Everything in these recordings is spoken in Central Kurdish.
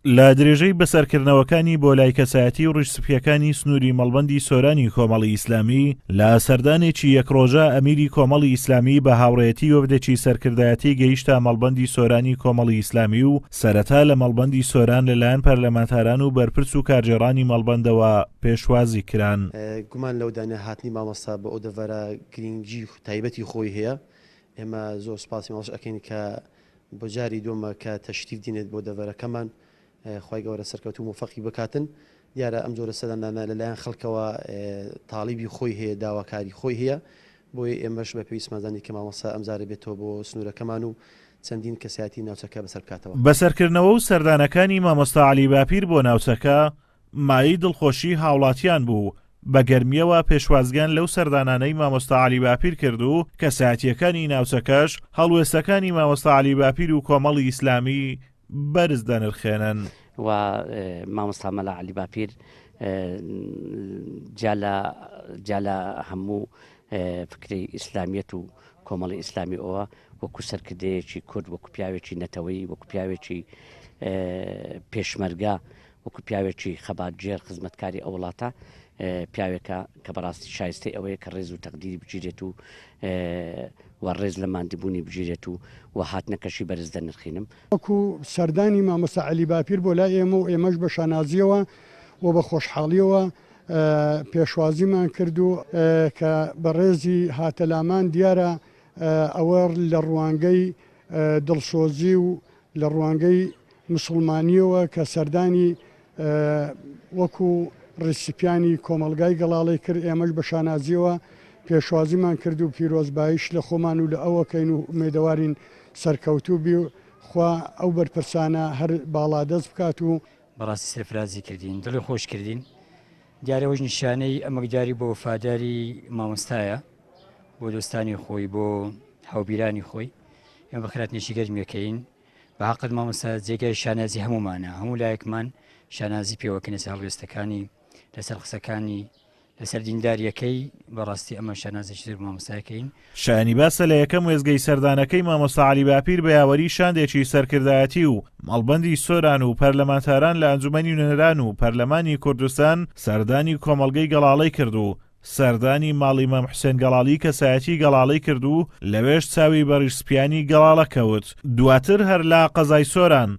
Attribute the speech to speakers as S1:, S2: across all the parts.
S1: لە درێژەی بەسەرکردنەوەکانی بۆ لای کەسایەتی و ڕیشسپیەکانی سنووری مەڵبەندی سۆرانی کۆمەڵی ئیسلامی لە سەردانێکی یەکڕۆژە ئەمیری کۆمەڵی ئیسلامی بە هاوڕێتی وەفدێکی سەرکردایەتی گەیشتە مەڵبەندی سۆرانی کۆمەڵی ئیسلامی و سەرەتا لە مەڵبەندی سۆران لەلایەن پەرلەمانتاران و بەرپرس و کارجێڕانی مەڵبەندەوە پێشوازی کران.
S2: گومان لەودانە هاتنی مامۆستا بە ئەو دەڤەرە گرنگجی تایبەتی خۆی هەیە. ئێمە زۆر سپاسی ماڵش ئەکەین کە بۆ جاری دووەمە کە تەشریف دینێت بۆ دەڤەرەکەمان خی گەورە سەرکەوت و موفەقی بکاتن. دیارە ئەم جۆرە سەدانانە لەلایەن خەڵکەوە تاڵیبی خۆی هەیە، داواکاری خۆی هەیە، بۆی ئێمەش بە پێویستمانزانی کە مامۆستا ئەمجارە بێتەوە بۆ سنوورەکەمان و چەندین کەسایەتی ناوچەکە بەسەر بکاتەوە.
S1: بەسەرکردنەوە و سەردانەکانی مامۆستا عەلی باپیر بۆ ناوچەکە مای دڵخۆشی هاوڵاتیان بوو. بە گەرمیەوە پێشوازگان لەو سەردانانەی مامۆستا عەلی باپیر کرد و کەسایەتیەکانی ناوچەکەش هەڵوێستەکانی مامۆستا عەلی باپیر و کۆمەڵی ئیسلامی بەرز دەنرخێنن.
S3: و مامۆستا مەلا عەلی باپیر جالە هەموو فکری ئیسلامیەت و کۆمەڵی ئیسلامی ئەوە وەکو سەرکردەیەکی کورد، وەکو پیاوێکی نەتەوەی، وەکو پیاوێکی پێشمەرگە، وەکو پیاوێکی خەباتجێر خزمەتکاری ئەو وڵاتە، پیاوێکە کە بەڕاستی شایستەی ئەوەیە کە ڕێز و تەقدیری بگیرێت و ڕێز لە ماندبوونی بگیرێت و هاتنەکەشی بەرز دەنرخینم.
S4: وەکو سەردانی مامۆستا عەلی باپیر بۆ لای ئێمە و ئێمەش بە شانازیەوە و بە خۆشحاڵیەوە پێشوازیمان کرد و کە بە ڕێزی هاتەلامان دیارە ئەوە لە ڕوانگەی دڵسۆزی و لە ڕوانگەی مسلمانیەوە کە سەردانی وەکو ڕیسیپیانی کۆمەلگای گەڵاڵی کرد، ئێمەش بە شانازیەوە پێشوازیمان کرد و پیرۆزبایش لە خۆمان و لە ئەوەکەین و مێدەوارین سەرکەوتوو بی و خوا ئەو بەرپرسانە هەر باڵادەست بکات و
S5: بەڕاستی سەرفرازی کردین، دڵی خۆش کردین. دیارەوەش نیشانەی ئەمەکداری بۆ وفاداری مامۆستایە، بۆ دۆستانی خۆی، بۆ هاوبیرانی خۆی. ئێمە بەخراتنێکی گەرمیەکەین. بە حەقت مامۆستا جێگای شانازی هەمومانە، هەموو لایەکمان شانازی پێوەکەنە هەڵوێستەکانی لەسەر قسەکانی لەسەر دینداریەکەی. بەڕاستی ئەمە شانازێکی زۆر مامۆستایەکەین.
S1: شایانی باسە لە یەکەم وێزگەی سەردانەکەی مامۆستا عەلی باپیر بە یاوەری شاندێکی سەرکردایەتی و مەڵبەندی سۆران و پەرلەمانتاران لە ئەنجومەنی نوێنەران و پەرلەمانی کوردستان سەردانی کۆمەڵگەی گەڵاڵەی کرد و سەردانی ماڵی مام حوسێن گەڵاڵی کەسایەتی گەڵاڵەی کرد و لەوێش چاوی بە ڕیشسپیانی گەڵاڵە کەوت. دواتر هەر لە قەزای سۆران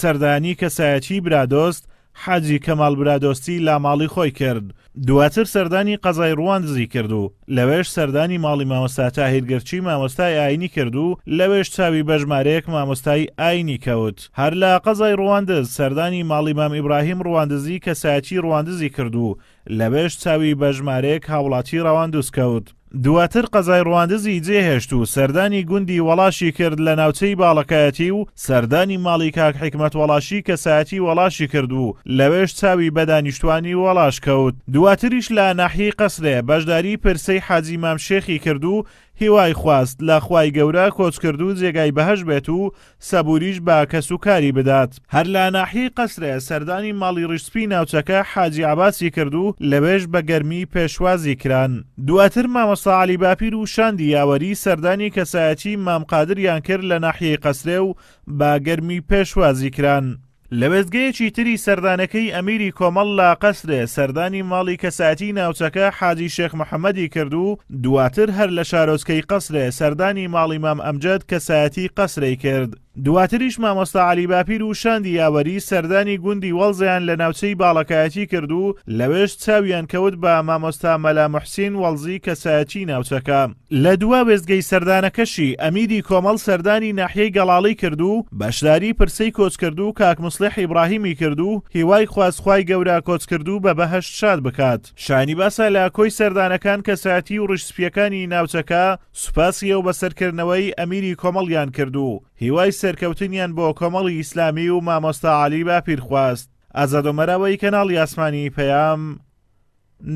S1: سەردانی کەسایەتی برادۆست حاجی کەماڵ برادۆستی لا ماڵی خۆی کرد. دواتر سەردانی قەزای ڕواندزی کرد و لەوێش سەردانی ماڵی مامۆستا تاهیرگەرچی مامۆستای ئاینی کرد و لەوێش چاوی بە ژمارەیەک مامۆستای ئاینی کەوت. هەر لە قەزای ڕواندز سەردانی ماڵی مام ئیبراهیم ڕواندزی کەسایەتی ڕواندزی کرد و لەوێش چاوی بە ژمارەیەک هاوڵاتی ڕەواندوز کەوت. دواتر قەزای ڕواندزی جێهێشت و سەردانی گوندی وەڵاشی کرد لە ناوچەی باڵەکایەتی و سەردانی ماڵی کاک حکمەت وەڵاشی کەسایەتی وەڵاشی کرد و لەوێش چاوی بە دانیشتوانی وەڵاش کەوت. دواتریش لە ناحیەی قەسرێ بەشداری پرسەی حاجی مام شێخی کرد و هیوای خواست لە خوای گەورە کۆچ کرد و جێگای بەهەش بێت و سەبوریش بە کەسوکاری بدات. هەر لە ناحیەی قەسرێ سەردانی ماڵی ڕیشسپی ناوچەکە حاجی عەباسی کرد و لەوێش بە گەرمی پێشوازی کران. دواتر مامۆستا عەلی باپیر و شاندی یاوەری سەردانی کەسایەتی مام قادریان کرد لە ناحیەی قەسرێ و بە گەرمی پێشوازی کران. لە وێزگەیەکی تری سەردانەکەی ئەمیری کۆمەڵ لە قەسرێ سەردانی ماڵی کەسایەتی ناوچەکە حاجی شێخ محەممەدی کرد و دواتر هەر لە شارۆچکەی قەسرێ سەردانی ماڵی مام ئەمجەد کەسایەتی قەسرەی کرد. دواتریش مامۆستا عەلی باپیر و شاندی یاوەری سەردانی گوندی وەڵزیان لە ناوچەی باڵەکایەتی کرد و لەوێش چاویان کەوت بە مامۆستا مەلا موحسین وەڵزی کەسایەتی ناوچەکە. لە دووە وێزگەی سەردانەکەشی ئەمیری کۆمەڵ سەردانی ناحیەی گەڵاڵی کرد و بەشداری پرسەی کۆچ کرد و کاک مصلح ئیبراهیمی کرد و هیوای خوازخوای گەورە کۆچ کرد و بە بەهەشت شاد بکات. شانی باسە لە کۆی سەردانەکان کەسایەتی و ڕیشسپیەکانی ناوچەکە سوپاسیە و بەسەرکردنەوەی ئەمیری کۆمەڵیان کرد و هیوای سەرکەوتنیان بۆ کۆمەڵی ئیسلامی و مامۆستا عەلی باپیر خواست. ئازادۆمەراوەی کەناڵی ئاسمانی پەیام،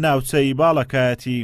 S1: ناوچەی باڵەکایەتی.